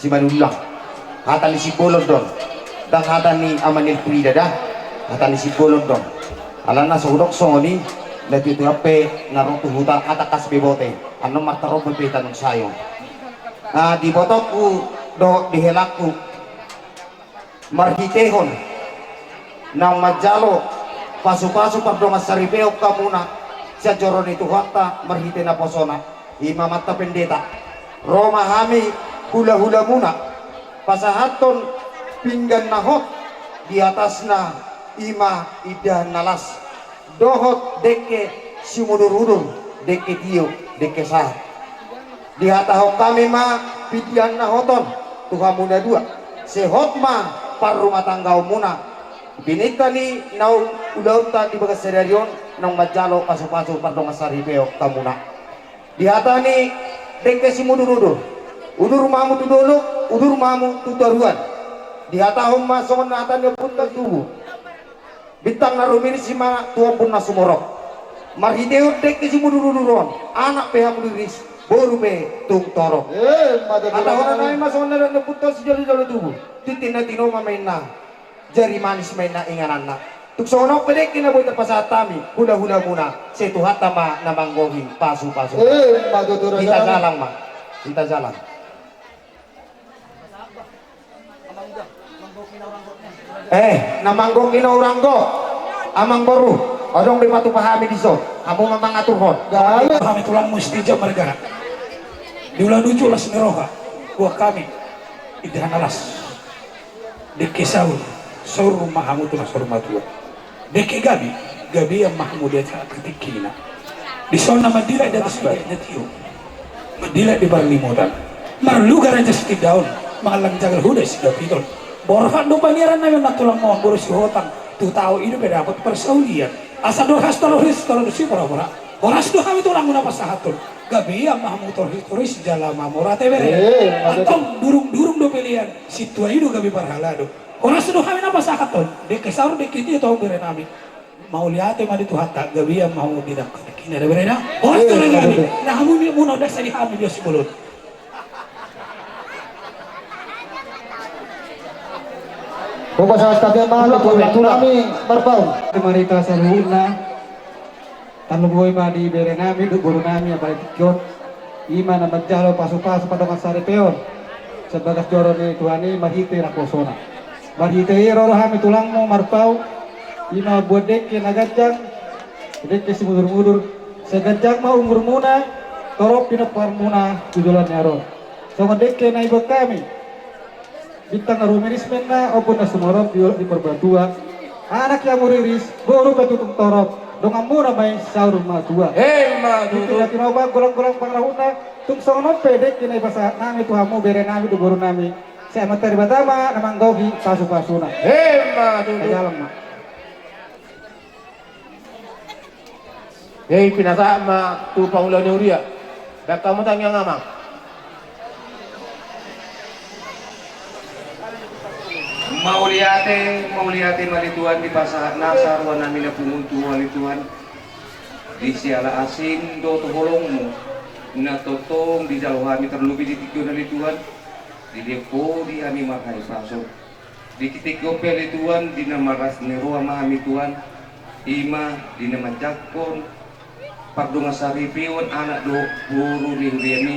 si Manulang, hata ni si Bolondon, dan hata ni Amanil Prida dah, hata ni si Bolondon. Alam na sa udok songoni, dito ape narong tuhuta hata kas bebote, ano martaro bebeta ng sayo. Di botok ku do dihelaku marhitehon nang majalo pasu-pasu pardonga saripeo kamuna siya joron itu hatta marhite na posona ima mata pendeta Roma hami hula-hula muna pasahaton pinggan nahot di atas na ima ida nalas dohot deke simudur-udur deke tiyo deke sah di hatahok kami ma pidian nahoton Tuhan muna dua sehot ma par rumah tangga muna binita ni nau ulauta di bagas sedarion nang majalo pasu-pasu pardong saripeo kamuna di hata ni deke simudur-udur udur mamu tudolok udur mamu tutaruan di hatahom ma songon hatan ni punta tubuh bintang narumir sima tuwa pun nasumorok marhideo deke simudur-uduron anak peha mudiris boru be tung torok kata orang lain masuk na putos jalo-jalo tubuh titina tino main na jari manis main na inganan na tuk sono pedek kina boy terpasatami hula-hula muna setu hatama na manggohi pasu-pasu kita jalan ma kita jalan namanggong kina orang go amang baru odong di patu pahami diso kamu memang atur hon kami tulang mesti jam mereka di ulang 7 las neroha buah kami idah nalas deke saur saur mahamu tulah saur matua deke gabi yang mahamu dia ketikina di sana madila di atas baliknya tiu madila di bar limotan marlugar aja seti daun malang jagal huda si gapidol borhan do pangeran na yun natulang mo boro si hotang tu tahu ini beda dapat persaulian asa do hastalo si pura-pura oras do kami tulang muna pasahaton gabi yang mahmutor historis jalama morate bere atong durung do pilihan situa itu gabi parhalado oras do kami na pasahaton de kesaur de kiti tau bere nami mau liate madi tu hatta gabi yang mau didak kina de bere na oras do gabi na hamu ni muna dak sari kami dia sibulut Bukan saat kami malu tu kami berbau. Marita seluruhnya tanpa boy di berenami du guru nami apa itu ima na majalo pasu-pasu padongan saripeo sebagas joro ni tuhani mahite na kosona mahite iro hami tulang mo marpau ima bodek ke nagajang dek ke simudur-mudur segajang ma umur muna torop pinapar muna tujulan nyaro so dek ke na ibu kami bintang arumirismen na opun na sumorop di perbandua anak yang muriris guru petutung torop dongan muna may saur matua itu na tinoba gulang-gulang pangrahuna tung sono pedek kinay basa nami tuhamu bere nami du guru nami sa materi batama namang gogi pasu-pasuna kajalang ma pinasa ma tu pangulo ni uria dak kamu tanya ngamang Mauliate malituan di pasar nasar wana mina pumuntu malituan di siala asing do tolongmu na totong di jauh kami terlebih di tiga malituan di depo di kami marhai pasok di tiga pelituan di nama ras neroa mahami tuan ima di nama jakon pardonga saripion anak do buru di huriami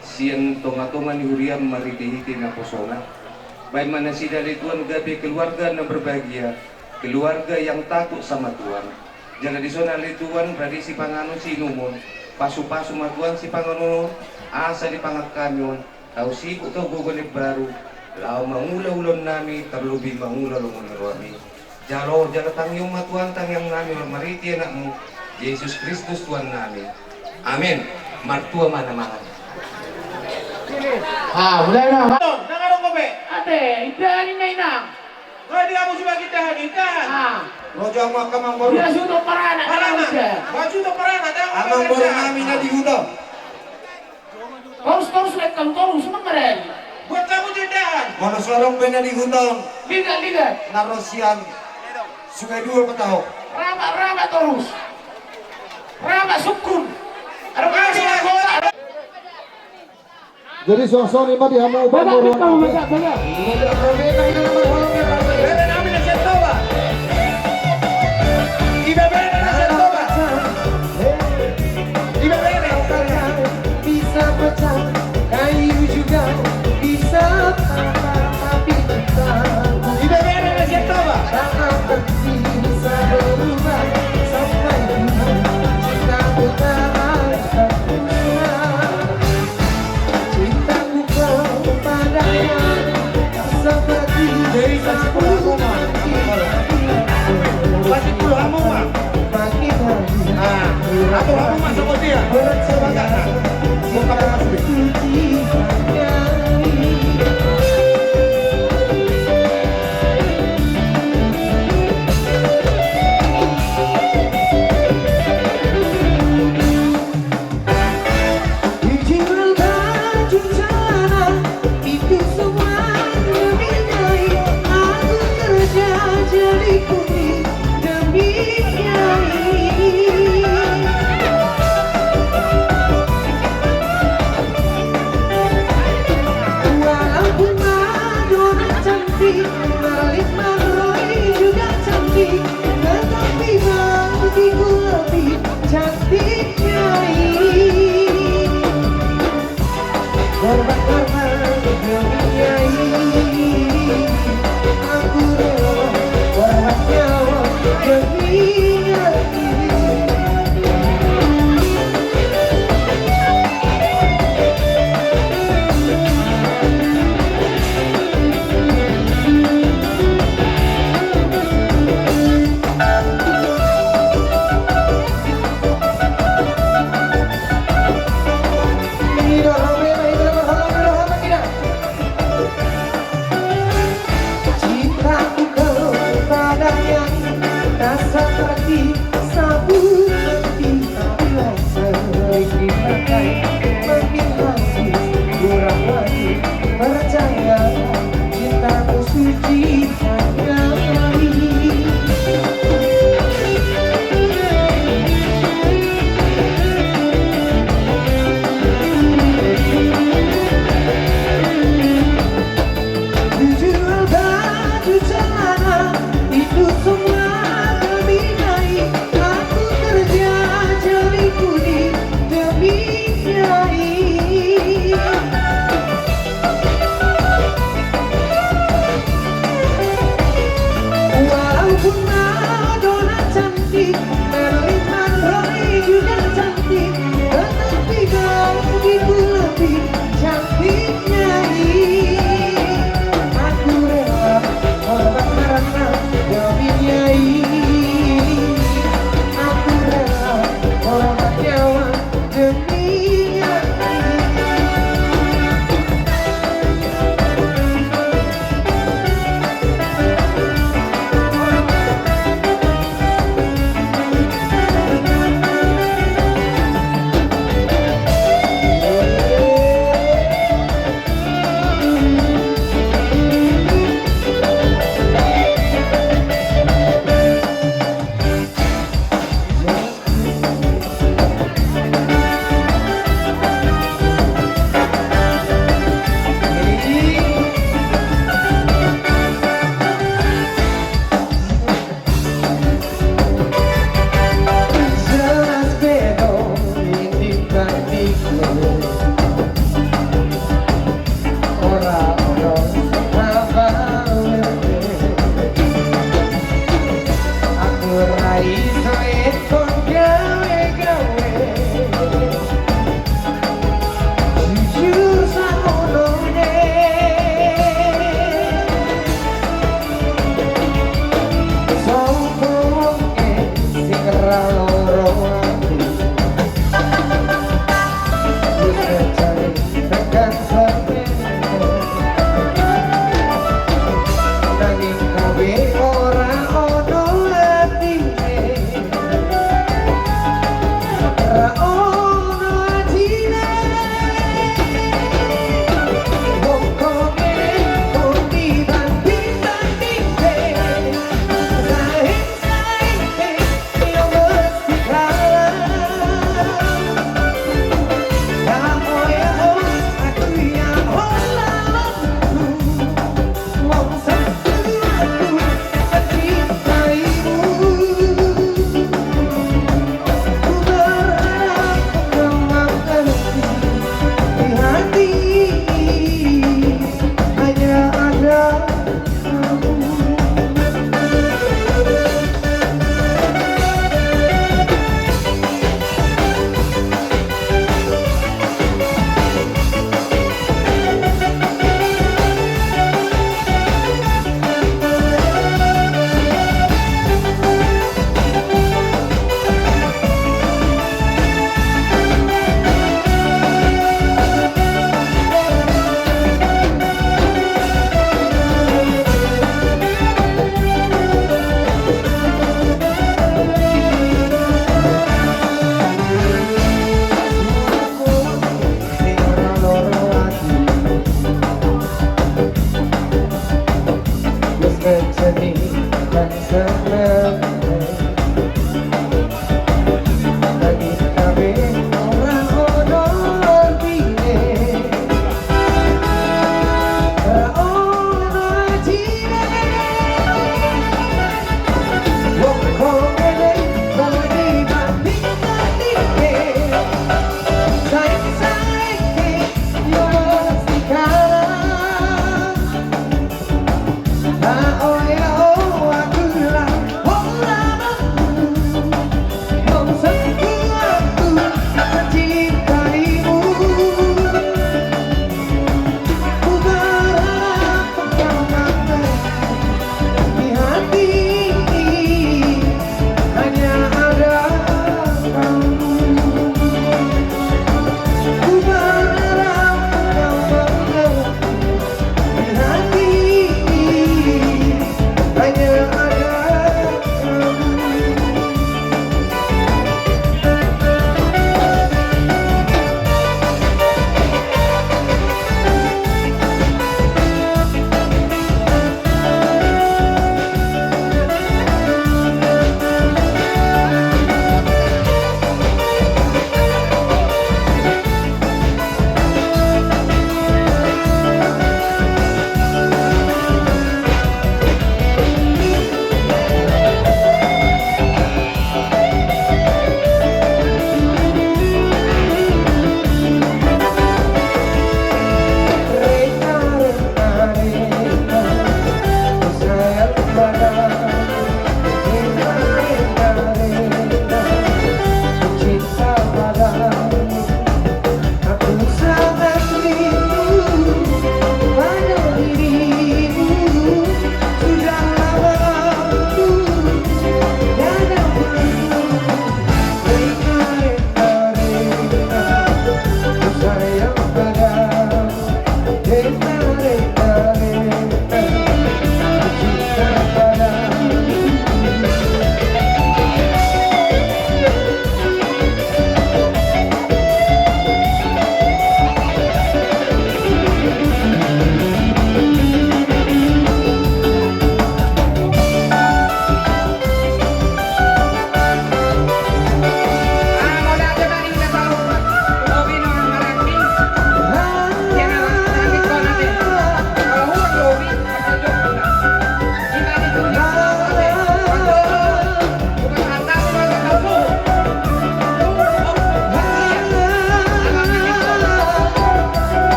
siang tonga-tonga di huriam mariti-hiti na posona bagaimana sih dari Tuhan gabi keluarga yang berbahagia keluarga yang takut sama Tuhan jangan disonali Tuhan dari si pangano si numon pasu-pasu ma Tuhan si pangano asa di pangat kanyon tau sibuk tau gogonik baru lau mangula-ulon nami terlebih mangula-ulon kami jalo tangyong ma Tuhan tangyong nami mariti anakmu Yesus Kristus Tuhan nami amin martua mana-mana mulai na Ate, idahan na inang. Di kamu juga kita hadikan. rojo ama kamang baru Dia sudah parana. Baju to parana. amang baru kami na di hudo Terus lihat kamu terus kemarin. Buat kamu jedahan. kono sorong pena di hudo Lihat. narosian sungai dua petaho Rama terus. Rama sukun. Ada kasih bola. Jadi suasana mah di hamu Baga baru. kita mau baga baga. Bisa pecah, kayu juga bisa patah, tapi kita tak akan bisa berubah sampai kita benar. Cintaku kepadanya seperti Kasih pulang kamu mah. makin hari. Atau kamu masuk ke dia. Sebagai bukan masuk.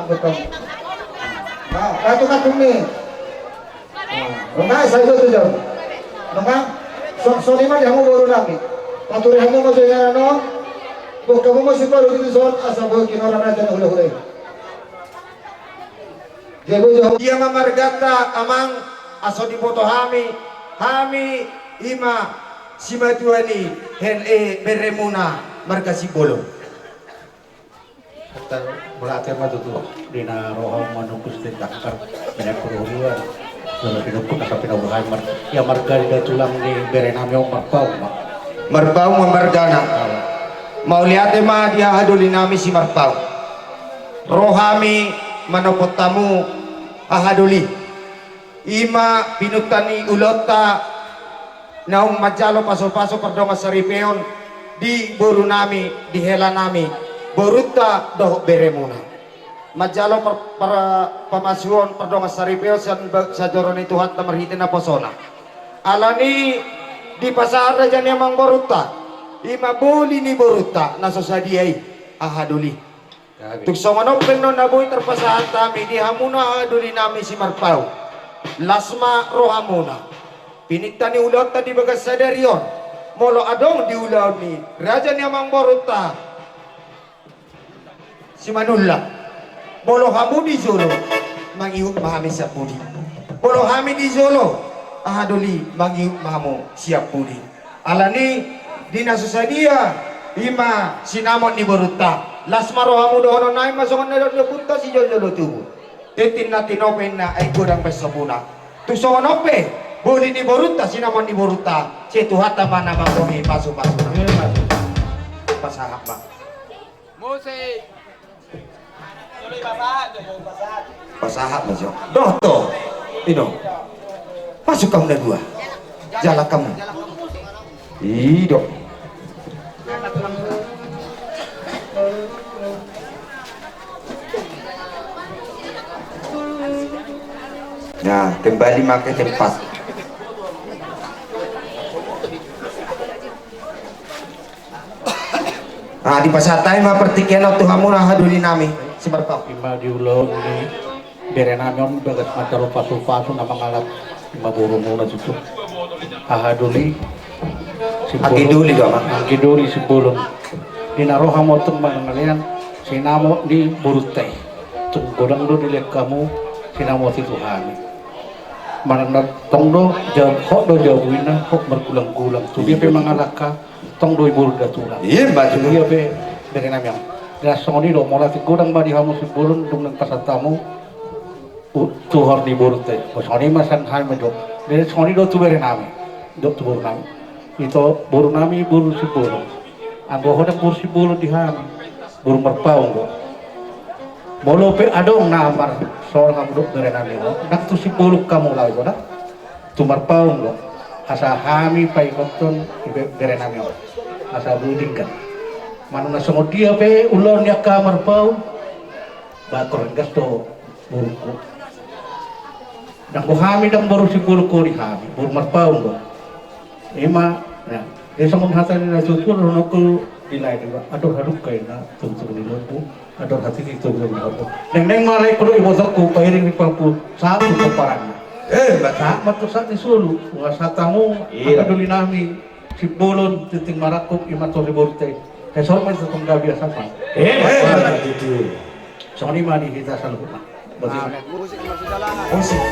betul. Nah, ratu kadung nih. Nggak, saya itu jauh. Nggak, so lima dia mau baru lagi. Paturin kamu masih no. Buk kamu masih baru itu soal asal boleh kinoran aja hule-hule. Dia mamargata amang aso dipoto hami ima simatuani hele beremuna marga sibolo. Berarti mah tuh dina rohong manungkus di takar banyak peruluan kalau pinupun asa pinabuhay ya marga di tulang di berenami ang Marpau mamargana mau lihat mah dia haduli nami si marpau rohami manopot tamu ahaduli ima pinutani ulota naung majalo paso-paso perdonga saripeon di buru nami di hela nami boruta doh beremuna majalo para pamasuon perdonga saripeon sajoron itu hatta marhitin na posona alani di pasar raja nemang boruta ima boli ni boruta nasosadiai ahaduli tuk songanopeng non naboy terpasahan tami di hamuna ahaduli nami si marpau lasma rohamuna pinitani ulot tadi bagas sadarion molo adong di ulau ni raja nemang boruta si manulla molo hamu di Zolo mangiut mahami siap budi molo hami di Zolo ahaduli mangiut mahamu siap budi alani dina susadia ima sinamon ni boruta lasma rohamu dohono naik masongan na do punta si Jolo tubuh titin na tinopen na ay kurang pesabuna tusonope boli ni boruta sinamon ni boruta si tuhata mana mangohi pasu-pasu pasahap ba musik pasahap ba siya doh to ino masuk kamu na dua jala kamu hidup nah kembali makai tempat nah di pasatai mah pertikian waktu kamu nah haduli nami si berpau ima diulang ni berenami ang bagas matalo paso-paso na mangalap ima buru muna situ ahaduli Agiduli do ama Agiduli si bulong dinaroha mo itong manangalian sinamo di burutay itong godang do nilek kamu sinamo si Tuhani manang tong do jawab hok do jawabin na hok bergulang-gulang tu dia pe mangalaka tong do ibur da tulang iya batu dia pe berenami ang dasong ni do mola si godang ba di hamo si bulong dung ng pasatamu tuhar di burutay o soni masan hal medok dari soni do tu berenami do tu berenami itu buru nami buru si buru ambo hodang buru si buru di ham buru merpau go molo pe adong namar sol hamduk dari nami go nak tu si buru kamu lagi go nak tu merpau go asa hami pai koton dari nami go asa buding kan manu na songo dia pe ulon ya ka merpau bakor gas to buru ko nak go hami dang buru si buru ko di hami buru merpau go ima ya desa menghatan na tutur nokul dilai diba ador haruk kaina tutur ni lobu ador hati ni tutur ni lobu neng malai kudu ibu zakku pairing di pampu satu keparan bata matu sak ni sulu wasa tamu aduli nami si bolon titing marakuk imato riborte kesor men tetong biasa pa itu soni mani kita selalu bagaimana musik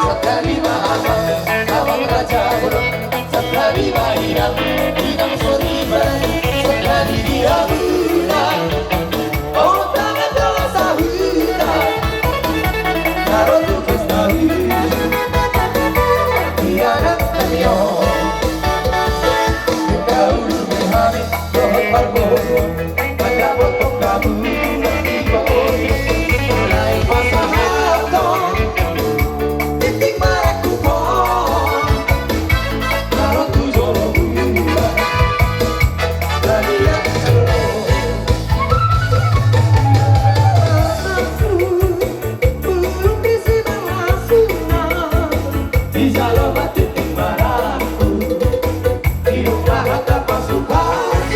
Sekali bahasa, abang raja burung. Sekali bahirang, bidang soriban. Sekali dia bulan, oh tangan dosa hutan. Naruh tukis tahu, dia nak terlihat. Kita ulu berhamil, dohot parbogo. Pada potong kamu, nanti bawoi. Mulai masa hatong. Hidup bahagia pasukan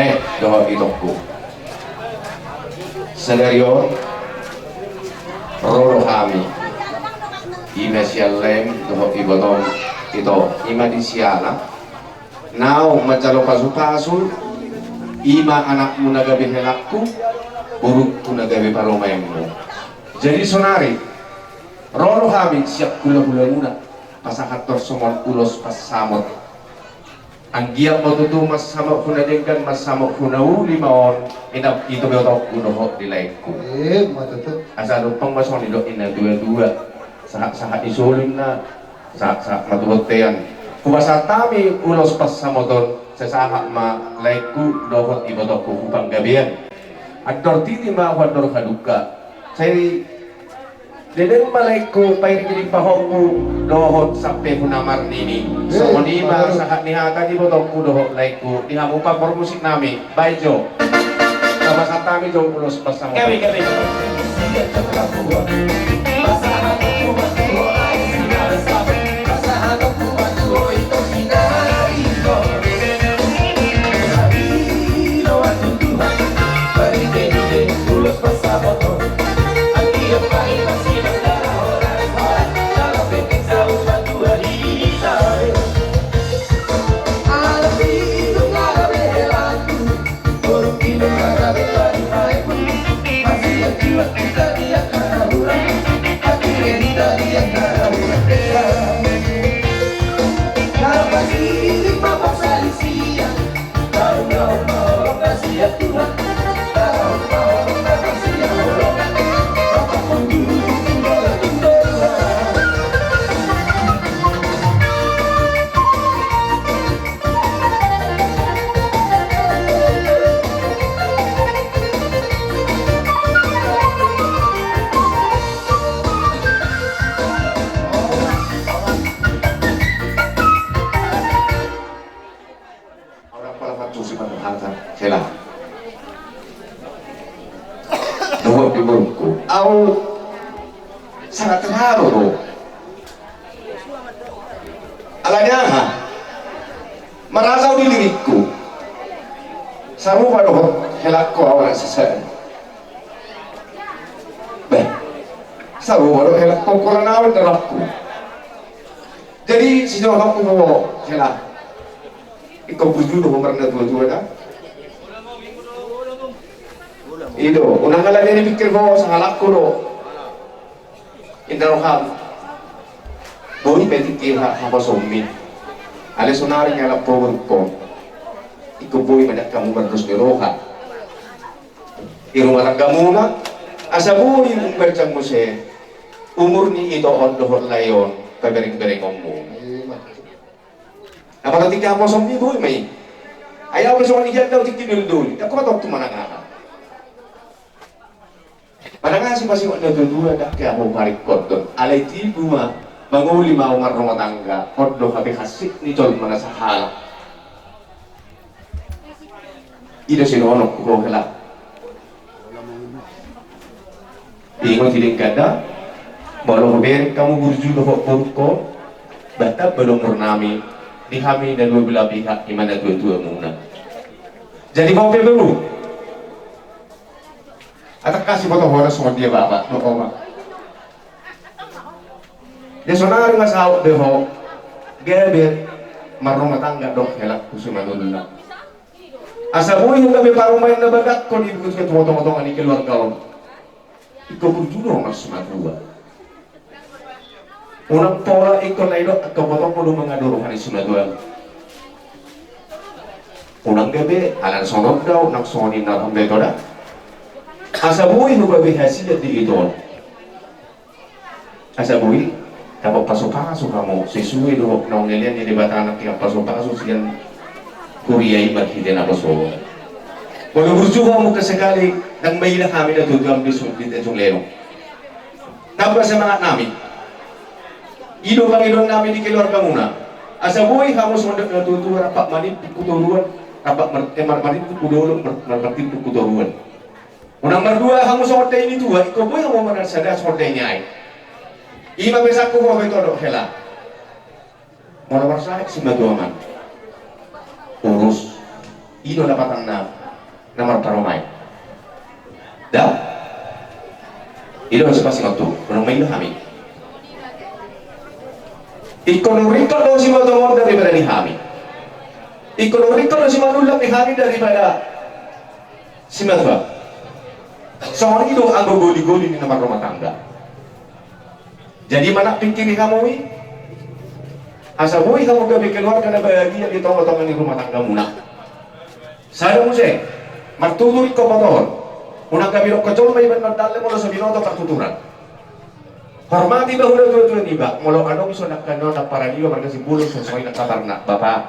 Lem doho itokku. Scenario Roro kami. Ima siya lem doho ibotong ito. Ima di siya now macalo pasu-pasu. Ima anakmu nagabi helakku. Burukku nagabi paromaymu. Jadi sonari Roro kami siap gula-gula muna. Pasahator somon ulos pasamot. Ang giyak mo tutu mas sama kuna dengkan mas sama kuna limaon inap itu beotok kuno di laikku. Matutut. Asal upang mason ilo ina dua-dua sahak isulim na sahak matuhotean. Kubasa tami ulos pas samoton sesahak ma laikku dohot ibotok kupang gabian. Ador titi ma wador kaduka. Saya Deden malaiku pairi pahokku dohot sampai punamar nini. So monima sahat nihata di botokku dohot laiku. Dihamu pagor musik nami. Baijo. Sama satami jauh ulos pasang. Gabi. Sangat terharu tuh. Alanya merasau di diriku. Saru pada helakku awal sesuai. Baik, saru pada helakku kurang awal terlaku. Jadi si Jodoh aku mau helak. Ikut berjudo pemerintah tua-tua dah. Itu, unang kala dia pikir bahwa sahalakku loh. Indaroham Boy petik kira hapa sommin Ale sonari ngala power ko Iko boy madak kamu berdus ni roha Iro matangga muna Asa boy umbercang mo se Umur ni ito on dohor layon Kabering-bering omu Apa ketika hapa sommin boy may Ayaw na suwan iyan daw tikidul-dul Ako matok tumanang Padahal si masih ada dua dah kayak mau parik kotor. Alai tibu mah manguli mau rumah tangga. Kodoh kabe hasik ni col mana sahala. Ida si nono kuko kela. Ingat tidak kada. Baru kabe kamu burju dohok burko. Batak belum murnami. Di kami dan dua belah pihak di mana dua-dua muna. Jadi mau dulu. Atau kasih foto horas sama dia bapak, no oma. Dia sonar ngasau deho, geber, marumah tangga dok helak kusuma dulu. Asa boy yung kami parang main na bagat ko di bukit ka tumotong-tong ani keluar kaon. Ikaw berjudo mas madua. Unang pola ikaw na ilo at kapotong mo lumangaduro hani sumadua. Unang gabi, alan sonod daw, nang sonin na kumbeto na. Asabuhi hubabi hasil di idol. Asabuhi dapat pasok-pasok kamu sesuai dohok nong ngelian di batang anak yang pasok-pasok sian Korea ibat hindi na pasok. Walau berjuang muka sekali dan bayilah kami na tujuan besok di tejong lerong. Tapos semangat namin. Idol kang idol namin di keluarga muna. Asabuhi kamu sudah natutuwa rapat manip kuturuan rapat manip kuturuan. Unang berdua kamu sorte ini tua, ikaw po yung mga nagsada sorte niya ay. Ima besak ko ko ito do hela. Mula marsa si maduaman. Urus Ido dapatan na nomor paromay. Dah? Ido sepasi waktu, menung main kami. Ikon rikol do si motor daripada ni kami. Ikon rikol do si manulak ni kami daripada si matwa. Soal itu anggo goli-goli di nomor rumah tangga. Jadi mana pikir kamu ini? Asa boy kamu gabi keluar karena bahagia di tonggo-tonggo di rumah tangga muna. Saya muse martulur ko motor. Unang gabi ro kecol may ban dalle mo sa binoto partuturan. Hormati bahula tuwa-tuwa tiba. Molo ano iso nakano na para niyo marga si bulong sa soy ng katarna. Bapak.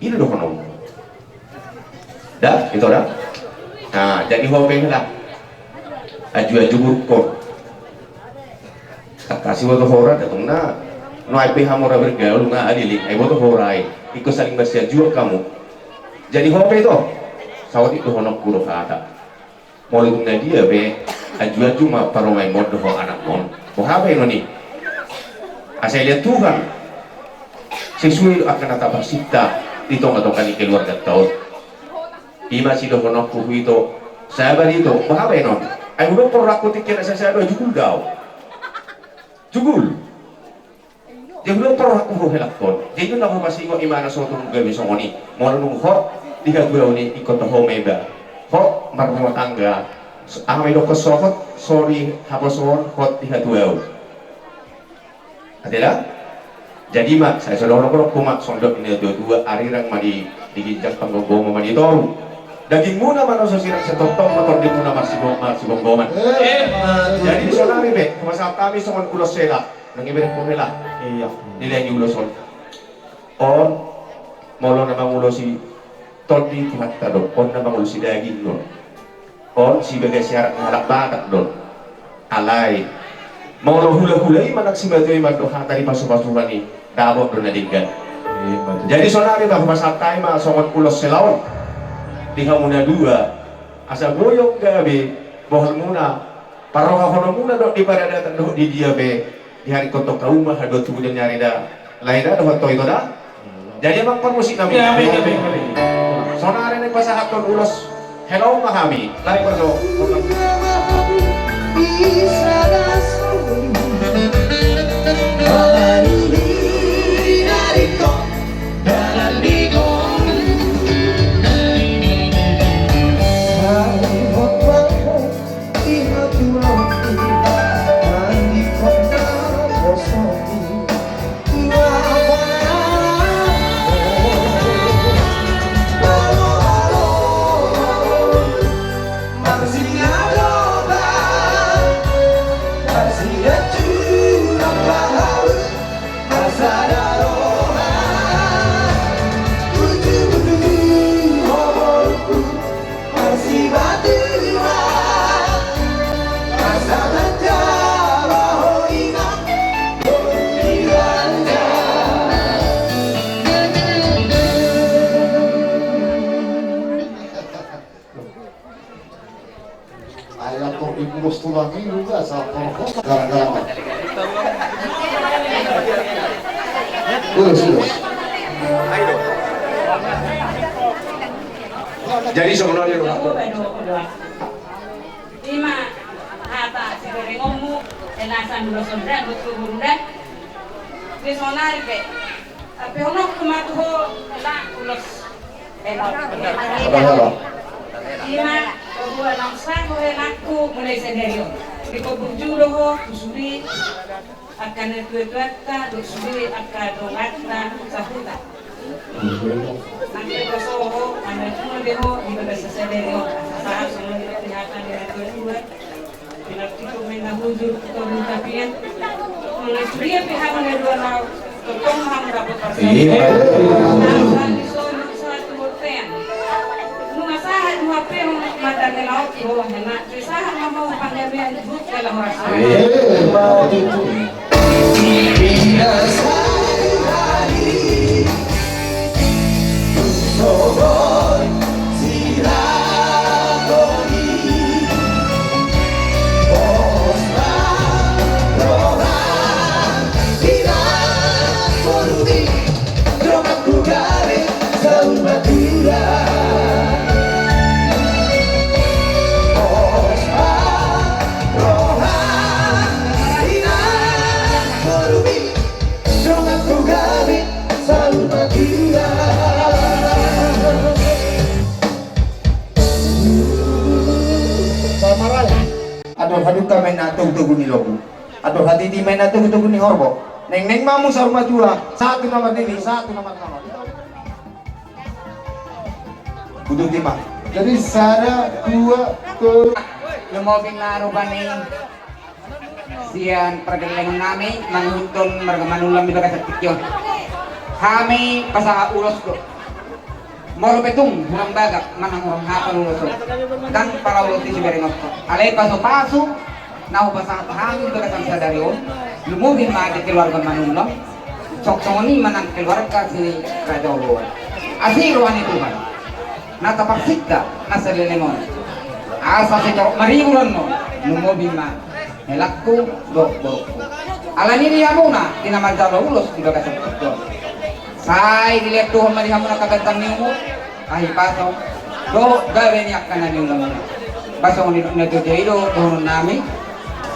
Ini do kono. Dah, itu dah. Nah, jadi hopeng lah. Aju-aju burukor. Kasih waktu hora datang na. No IP hamora bergaul na adili. Ay waktu horai. Ikut saling bersiap juga kamu. Jadi hopeng itu. Sawat itu honok guru kata. Mulai na dia be. Aju-aju ma paromai mod do anak mon. Bahapa ini? Asal lihat Tuhan. Sesuai akan atap sita di tongga-tongga di keluarga tahun. Ima si do kono ku itu sabar itu bahapa non ay udah pernah aku tikir saya do jugul daw jugul dia udah pernah aku helakon jadi na ko masih ko imana so tong gabi so ngoni mo nung hot diha gulaw ni ikot to homeba hot marmo tangga ang may do ko sorry haposon hot diha duaw adela jadi mak saya saudara ko kumak sondok ini dua arirang madi diginjak panggogomo madi toru daging muna man sa sirang sa totong motor di muna masibonggoman. Jadi sonari be, kumasap kami sa mga ulos sila, nang ibarat po nila, nila yung uloson. On, molo na mangulo si Todi Tihatta doon, on na mangulo si Daging doon. On, si bagay siya halak batak doon. Alay. Molo hula-hulay, managsimatoy magdoha tali pasupasuhan ni Davao doon na dinggan. Jadi sonari ba, kumasap tayo mga sa mga ulos sila on. Diha muna dua asa boyong gabi bohol muna paroha kono muna do di pada datang do di dia be di hari kotok ka rumah do tujuan nyari da lain da do itu da jadi emang permusik kami sonare ne pasahat kon ulos hello mahami lain perso Tulangin juga saat pokok gara-gara Terus. Jadi sebenarnya lima hata sigari ngomu elasan dulu sondra betul bunda di sonar ke tapi ono kematuh la ulos lima dua nangsa ko enakku mulai sendiri di kobuju loh kusuri akan itu-itu kusuri akan dongatna sahuta nanti kosoho anda cuma deho di bahasa sendiri saat semua kelihatan dari dua pinatu menahujur kemudian mulai suria pihak mana dua lau totong ham dapat pasal di sono satu hotel sahan HP mata ke laut ko hena sahan mau pandai buk dalam rasa Roma Pugare, Saul Matura ato haduk kami na tug-tugun ni lobo. Ato hati di main na tug-tugun ni horbo. Neng mamu sa rumah jua, satu nomor ini, satu nomor nomor. Butuh timah. Jadi sana dua tuh lumobing na rubani siyan pergelengan nami manghuton margamanulam di bagas tikyon kami pasaha ulos ko moro petung hurang bagak manang urang hapal ulos ko dan para ulos di siberengot ko alay paso-paso nahu pasaha tahangin bagas ang sadarion lumobing ma di keluarga manulam sok-soni manang keluarga si Radolo asiruan itu kan natapaksikta nasa lilingon asa si Cok mariulan no lumobing ma helakku dok alani dia muna tinamajalo ulos di bagas itu sai dilihat Tuhan mari hamuna kagantang niyo ahi paso do gawe ni akan niyo lang paso ni jaido turun nami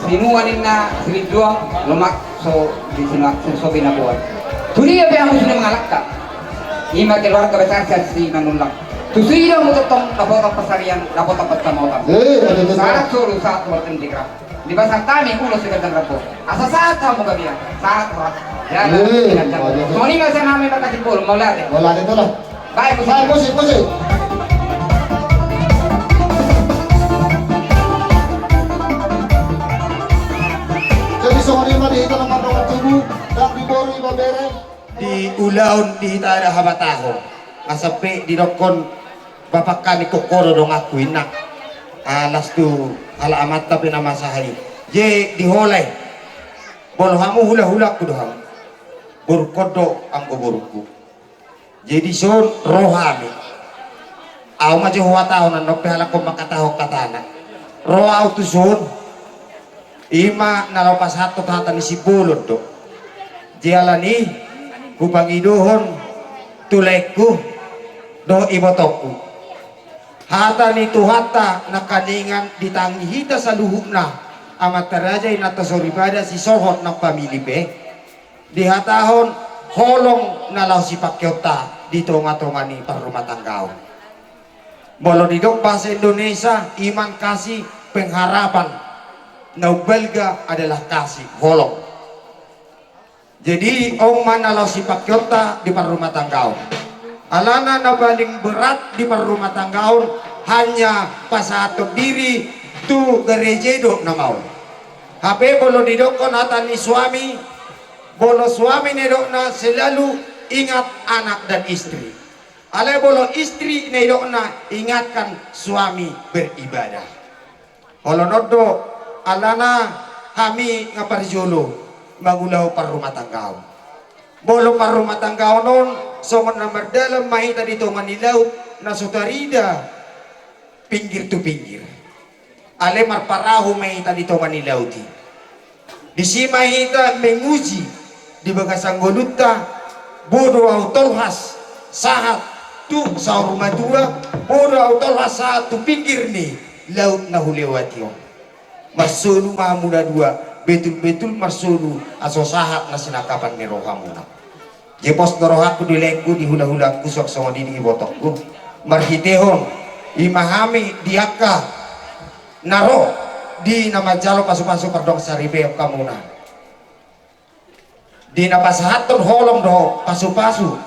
sinuanin na silidua lumak so di sinak so binabuan tuli ya ang muslim ngalakka ima keluarga besar si manulang tusira mo totong napotong pasarian napotong pagkamotan saat suruh saat worten dikrap di pasar kami ulos di gandang rapo asa saat kamu gabian saat ya so ini masa namin magkasimpul maulate bola itu lah. baik Musik. Jadi sore mah di dalam nomor tubuh dan di bori babere. Di ulaon di tada habataho. Kasapi di dokon bapak kami kokoro dong aku inak. Alas tu alamat tapi nama sahari. Je diholai. Bolhamu hula-hula ku doham. Burkodo ang buruku. Jadi son rohami. Aw maju huwataho na nope halako makataho katana. Roha tu son. Ima nalapas hatot hata ni si bulod do. Jialani kupangiduhon tulekku do ibotokku. Hata ni tuhata nakaningan ditangihita sa luhupna amat terajay na tasoribada si sohot ng pamilipe. Dihatahon holong nalaw si pakyota dito nga ni parumah tanggaw. Bolo didok bahasa Indonesia iman kasih pengharapan naubelga adalah kasih holong. Jadi om manalaw si pakyota di parumah tanggaw. Alana na baling berat di parumah tanggaw hanya pasatok diri tu gerejedo na mau. Hape bolo didok nata ni suami bolo suami nedok na selalu ingat anak dan istri. Ale bolo istri nedok na ingatkan suami beribadah. Bolo nodo alana kami ngaparjolo magulau parumah tanggaw. Bolo parumah tanggaw non somon nomor dalam mahita dito Manilaw na sutarida pinggir tu pinggir. Ale marparahu mahita dito Manilaw di. Di si mahita menguji di bagasang goluta bodo autolhas saat tu sa rumah tua bodo autolhas saat tu pinggir ni laut na hulewati masulu mamuda dua betul-betul masulu aso sahat na sinakapan ni rohamuna jepos norohaku dileku di hula-hula kusok sama dini botokku marhitehon imahami diaka naro di nama jalo pasu-pasu perdong saribe kamuna di napasahaton holong do pasu-pasu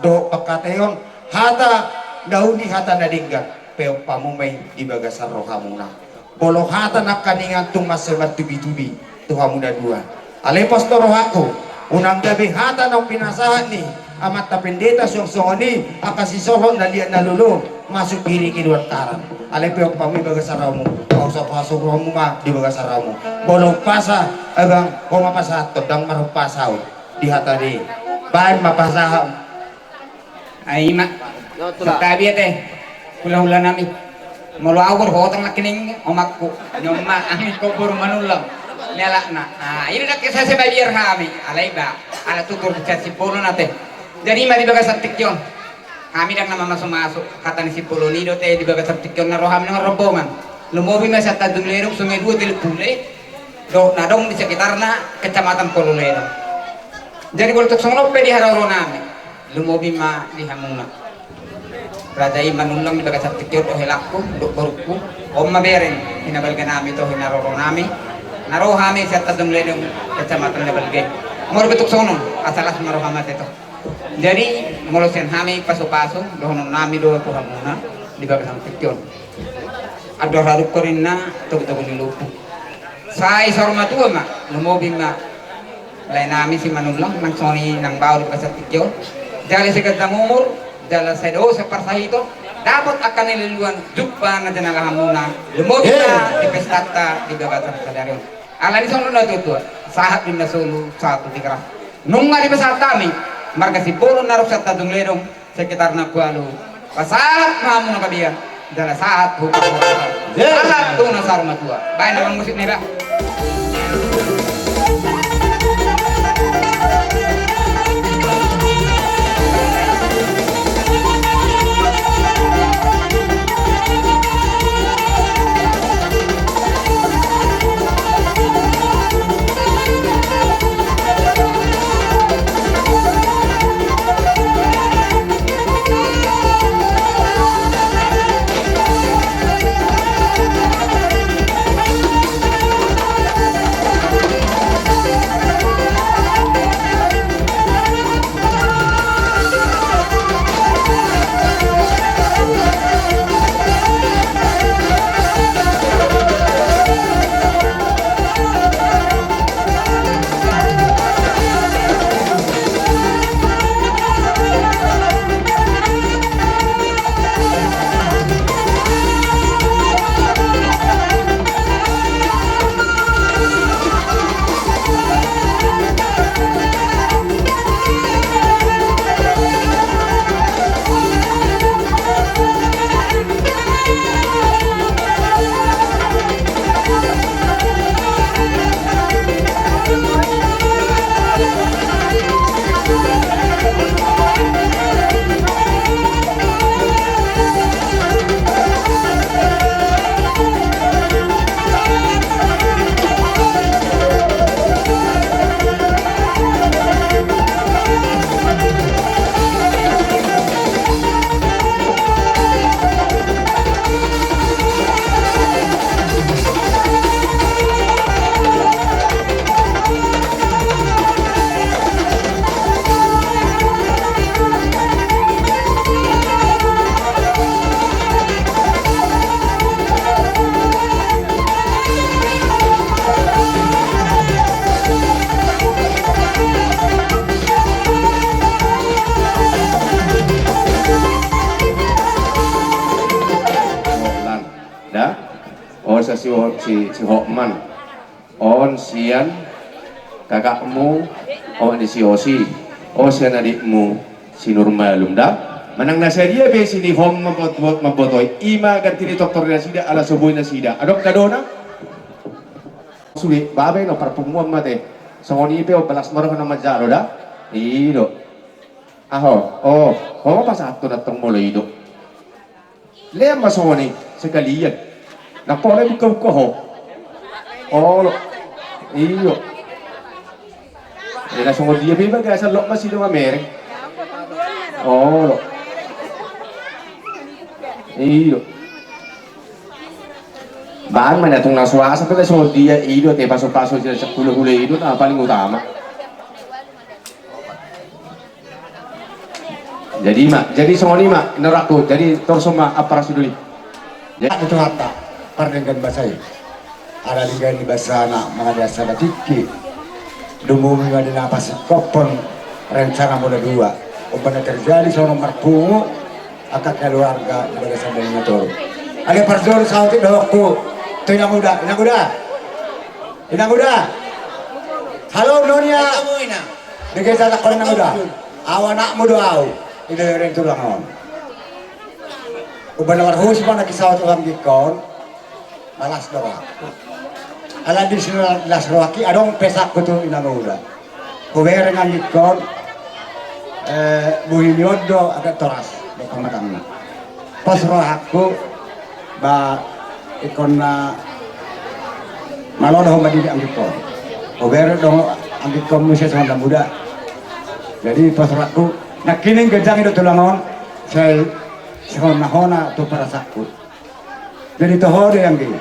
do pakateon hata dauni hata nadinggan peo pamumay di bagasar rohamuna bolo hata nakaningan tung masemat tubi-tubi tuhamuna dua alepos to rohaku unang gabi hata nang pinasahan ni amat tapendeta song-songoni akasisohon na liat nalulu masuk kiri kiduan taran alepeo pamumay bagasar rohamu pasok rohamu ma di bagasar rohamu bolo pasa abang koma pasahaton dang marupasaw di hata di bahan mapasaham ay ma sakabi ate hula-hula nami mulu awur hotang nakining omakku nyoma angin kubur manulang nyala na ini nak kisah sebayar kami alay ba ala tutur cat si pulo nate jadi mari bagas tikyon kami dak nama masuk kata ni si pulo nido te di bagas tikyon na roham ng rombongan lumobi mas at tadulero sungai dua dilpule do nadong di sekitar na kecamatan Polulero. Jadi kalau tuk songlop di hararo nami lumobi ma di hamuna Rajai manulang di bagas tikyo to hilakku duk baruku om mabereng hinabalga nami to hinaroro nami naro hami sa tadong ledong kecamatan Nabalge mor betuk sono asalas maro hamat itu jadi molosen hami paso-paso dohonon nami do to hamuna di bagas tikyo ado haruk korinna to nilupu sai sorma tua ma lumobi ma lain nami si manulang nang soni nang bau di bagas tikyo jali sekat umur dalam sedo seperti itu dapat akan nililuan jumpa na janalah hamuna lumobi na di pestata di gabatan sadarion ala di sono na tutu sahat din na solo satu tiga nunga di pesata mi marga si polo narok sa tadong ledong sekitar na kualo pasahat na hamuna kabiya dalam saat hukum sahat tu na sarma tua baik namang musik ni ba si Hokman on sian kakakmu on si Osi sian adikmu si Nurmalum dah manang nasa dia be sini hom mabotoy ima ganti ni doktor na sida ala suboy na sida adok kadona sulit babe no parpumuan mate songoni pe o balas maro na majalo da ido ho pasato na tong mulay ido lema songoni sekalian na pole buka ho lo iyo dia langsung dia beba gasa lok masih dong Amerik lo iyo bahan mana tung nasuasa kita langsung dia iyo te paso-paso sila sa hula-hula itu na paling utama jadi songoni mak neraku jadi torso mak aparasi dulu Ya itu apa? Pernengkan bahasa ini. Ada linggan di bahasa anak mengajar sana tiki. Dumumi ada napas kopon rencana muda dua. Umpana terjadi seorang merpungu akak keluarga di bahasa dari motor. Ada perjuangan sauti doaku. Tuh yang muda. Halo Nonia. Dengan saya kalau yang muda. Awanak muda au. Ini yang tulang. Uban nawar hus pa nakisawat ulang gikon alas doa ala di sini las roaki adong pesak kutu inamuda kuwer dengan gikon buhilyodo agak toras di kamatangna pas rohaku ba ikon na malodo madi ang gikon kuwer dong ang gikon musia sama muda jadi pas rohaku nakining gejang itu tulangon saya sehona-hona tu para sakut. Jadi toho yang di.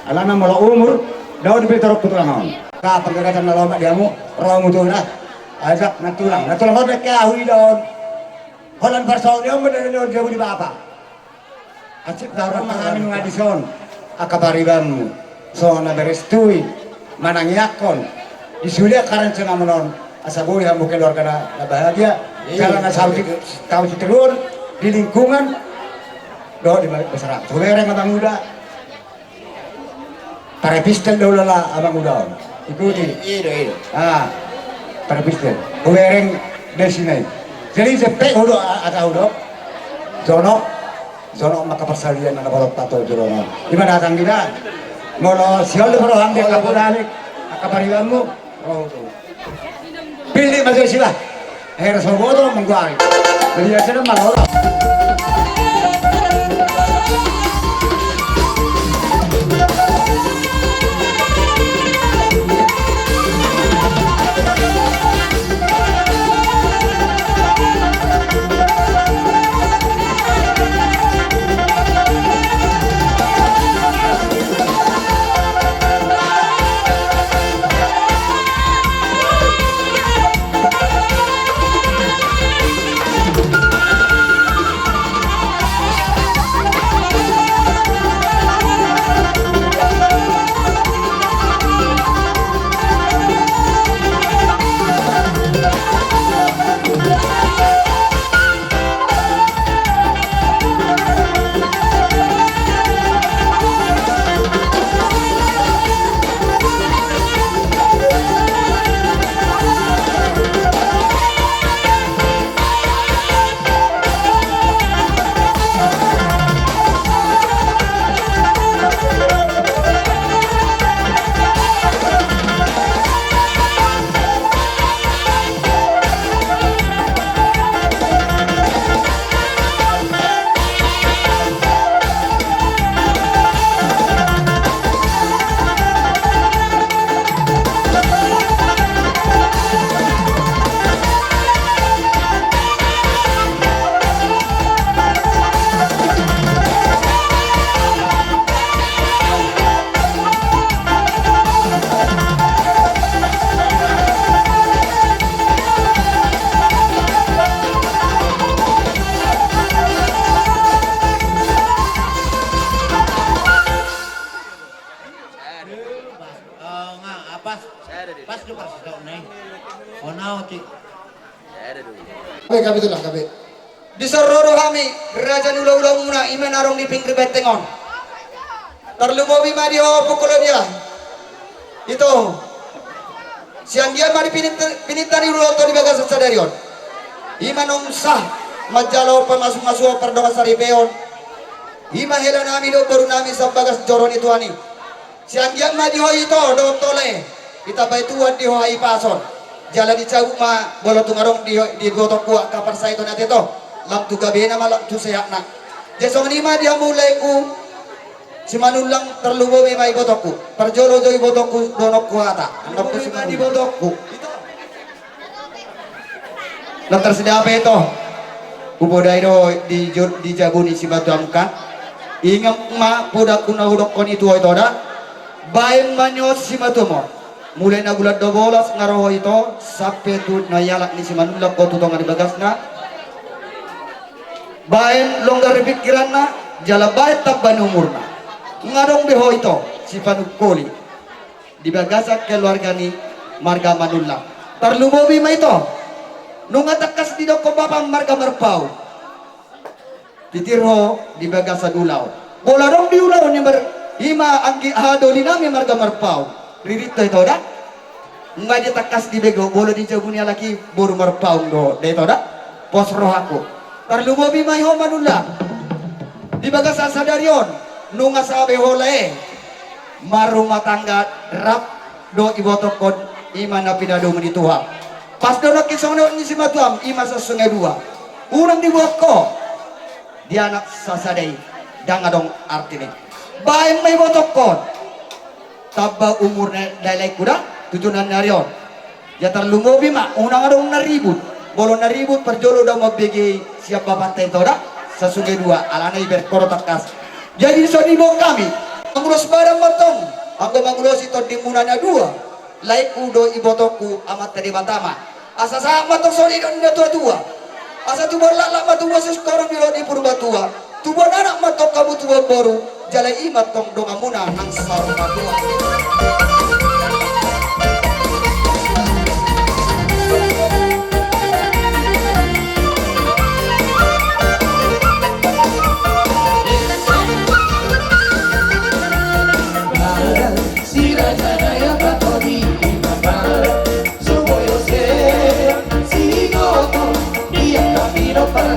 Alana mula umur, daw di betorok tulangan. Ka pagkakatan na loma diamu, romo tu na. Ajak natulang ko kaya hui daw. Holan persol dia mendengar dia di bapa. Acik darat mangamin ngadison. Akabaribanmu. So na berestui manangyakon. Isulia karan cenah menon. Asaboy yang bukan keluarga na bahagia. Karena tahu si telur di lingkungan doa di masyarakat. Suwereng abang muda. Para pistol dulu lah abang muda. Ikuti. Iya. Para pistol. Suwereng di sini. Jadi sepek udah atau udah. Zono maka persalian na balok tato jono. Di mana datang kita? Mono siol pro hande kapurani akapariwanmu. Oh tuh. Pilih masuk sila. Harus bodoh mengguari. Jadi aja malah. Kami itulah kami. Disorodo kami raja ulah-ulah muna iman arong di pinggir bentengon. Terlumobi madi ho pukul dia. Itu siang dia mari pinitari ulah to di bagas sadarion. Iman sah majalo pemasuk-masuk perdoa saribeon. Iman hela nami do baru nami sa bagas joron itu ani. Siang dia madi ho itu do tole. Kita baituan di ho ai pason. Jalan dicabut mah bola tungarong di gotok kuat kapar saya itu nanti toh lam tu gabe nama lam tu saya nak jesong ni mah dia mulai ku si manulang terlubo memang gotokku perjolo joi gotokku donok kuata anak ku si di gotokku lam tersedia apa itu ubodai do di jabuni si batu amkan ingam ma podak kuna udok kon itu dah baim manyos si batu mo mulai na bulan 12 ngaroho itu sampai tu nayalak ni si manulak ko tutong di bagasna baen longgar pikiran na jala baet tabban umurna ngarong beho itu si panukoli di bagasak keluarga ni marga manulak terlubobi ma itu nunga takas di doko bapa marga marpau titirho di bagasa dulau bola dong di ulau ni ima angki hado nami marga marpau ririto itu dah nggak dia takas di bego boleh dijabunya lagi baru merpaung do deh itu dah pos roh aku terlumobi mai ho manulah di bagas asadarion nunga sabe hole marumah tangga rap do ibotokon imana pidado meni Tuhan pas do nak kisong ni si matuam ima sa sungai dua urang dibuat ko dia anak sasadai dangadong artine bae mai botokon tabba umurnya dalai kuda tujuan narion ya terlumobi mak unang adong naribut bolon naribut perjolo udah mau begi siapa pantai toda sa sungai dua alana iber koro takas. Jadi so ni mo kami mangurus barang matong anggo mangurus ito di munanya dua laik udo ibotoku amat tadi matama asa sa matong so idon na tua asa tu lak matua sekarang di purba tua tu anak matong kamu tua baru jalai imat tong dongamuna nang sarung matua. Para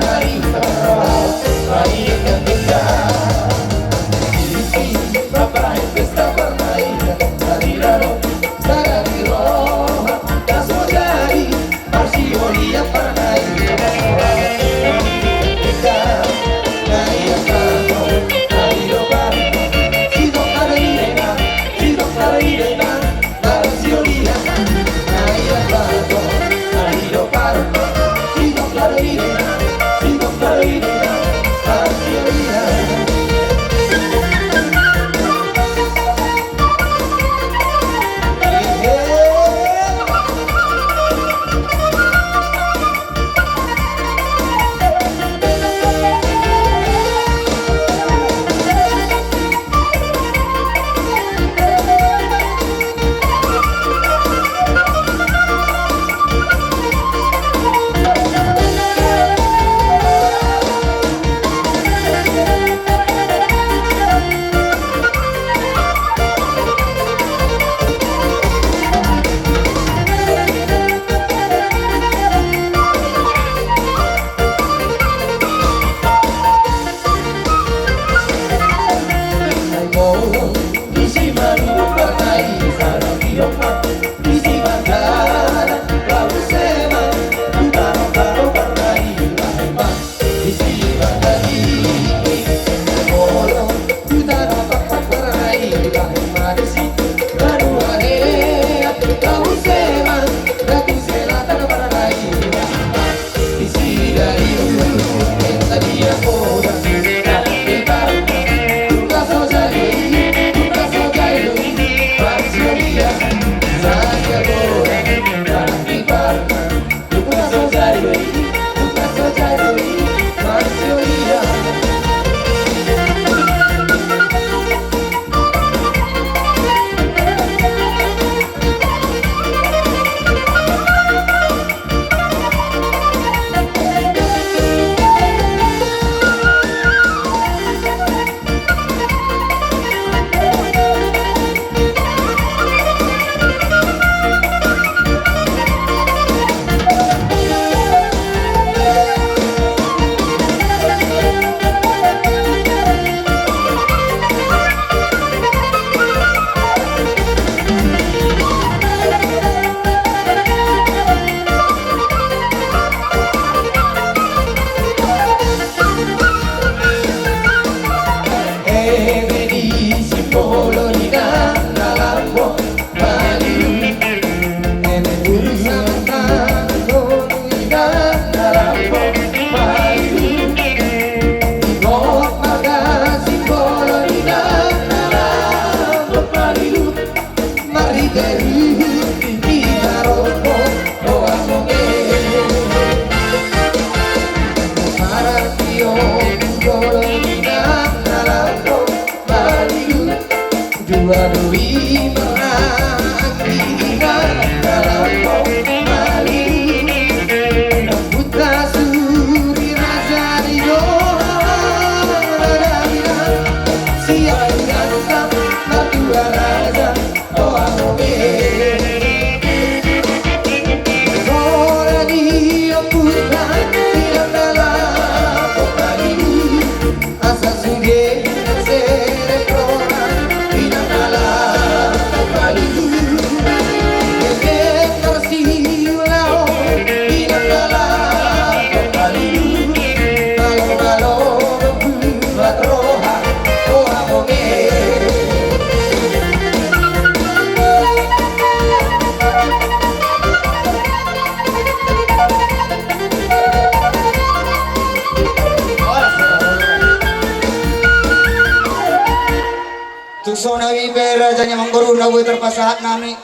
Langsung na wibe rajanya mangguru na buhay terpasahat nami.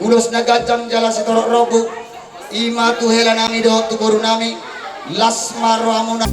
Ulos na gajang jala si torok robu. Ima tuhela nami do tuguru nami. Lasmaro amuna.